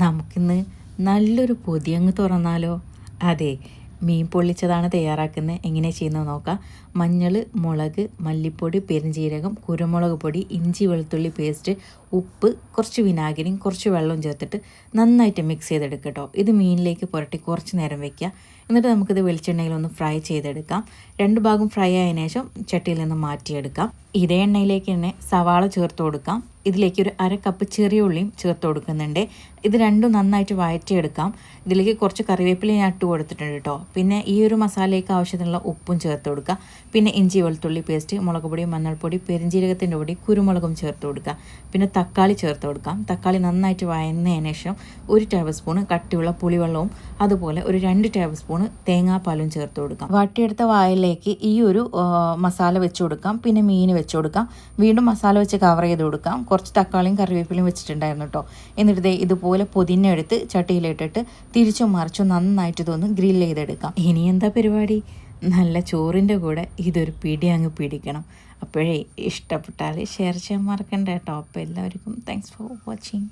നമുക്കിന്ന് നല്ലൊരു പൊതിയങ്ങ് തുറന്നാലോ? അതെ, മീൻ പൊള്ളിച്ചതാണ് തയ്യാറാക്കുന്നത്. എങ്ങനെ ചെയ്യുന്നത് നോക്കാം. മഞ്ഞൾ, മുളക്, മല്ലിപ്പൊടി, പെരുംജീരകം, കുരുമുളക് പൊടി, ഇഞ്ചി വെളുത്തുള്ളി പേസ്റ്റ്, ഉപ്പ്, കുറച്ച് വിനാഗിരിയും കുറച്ച് വെള്ളവും ചേർത്തിട്ട് നന്നായിട്ട് മിക്സ് ചെയ്തെടുക്കുക കേട്ടോ. ഇത് മീനിലേക്ക് പുരട്ടി കുറച്ച് നേരം വെക്കുക. എന്നിട്ട് നമുക്കിത് വെളിച്ചെണ്ണയിലൊന്ന് ഫ്രൈ ചെയ്തെടുക്കാം. 2 ഭാഗം ഫ്രൈ ആയതിനു ശേഷം ചട്ടിയിൽ നിന്ന് മാറ്റിയെടുക്കാം. ഇതേ എണ്ണയിലേക്ക് തന്നെ സവാള ചേർത്ത് കൊടുക്കാം. ഇതിലേക്ക് ഒരു 1/2 കപ്പ് ചെറിയ ഉള്ളിയും ചേർത്ത് കൊടുക്കുന്നുണ്ട്. ഇത് രണ്ടും നന്നായിട്ട് വഴറ്റിയെടുക്കാം. ഇതിലേക്ക് കുറച്ച് കറിവേപ്പില ഞാൻ ഇട്ട് കൊടുത്തിട്ടുണ്ട് കേട്ടോ. പിന്നെ ഈ ഒരു മസാലയ്ക്ക് ആവശ്യത്തിനുള്ള ഉപ്പും ചേർത്ത് കൊടുക്കുക. പിന്നെ ഇഞ്ചി വെളുത്തുള്ളി പേസ്റ്റ്, മുളക് പൊടി, മഞ്ഞൾപ്പൊടി, പെരുംജീരകത്തിൻ്റെ പൊടി, കുരുമുളകും ചേർത്ത് കൊടുക്കുക. പിന്നെ തക്കാളി ചേർത്ത് കൊടുക്കാം. തക്കാളി നന്നായിട്ട് വഴന്നതിന് ശേഷം 1 ടേബിൾ സ്പൂൺ കട്ടിയുള്ള പുളിവെള്ളവും അതുപോലെ ഒരു 2 ടേബിൾ സ്പൂൺ തേങ്ങാപ്പാലും ചേർത്ത് കൊടുക്കാം. വാട്ടിയെടുത്ത വായലിലേക്ക് ഈ ഒരു മസാല വെച്ച് കൊടുക്കാം. പിന്നെ മീൻ വെച്ച് കൊടുക്കാം. വീണ്ടും മസാല വെച്ച് കവർ ചെയ്ത് കൊടുക്കാം. കുറച്ച് തക്കാളിയും കറിവേപ്പിലയും വെച്ചിട്ടുണ്ടായിരുന്നു കേട്ടോ. എന്നിട്ട് ഇതുപോലെ പൊതിഞ്ഞെടുത്ത് ചട്ടിയിലിട്ടിട്ട് തിരിച്ചും മറിച്ചും നന്നായിട്ട് ഇതൊന്ന് ഗ്രില്ല് ചെയ്തെടുക്കാം. ഇനി എന്താ പരിപാടി? നല്ല ചോറിൻ്റെ കൂടെ ഇതൊരു പിടി അങ്ങ് പിടിക്കണം. അപ്പോഴേ ഇഷ്ടപ്പെട്ടാൽ ഷെയർ ചെയ്യാൻ മറക്കണ്ട കേട്ടോ. അപ്പോൾ എല്ലാവർക്കും താങ്ക്സ് ഫോർ വാച്ചിങ്.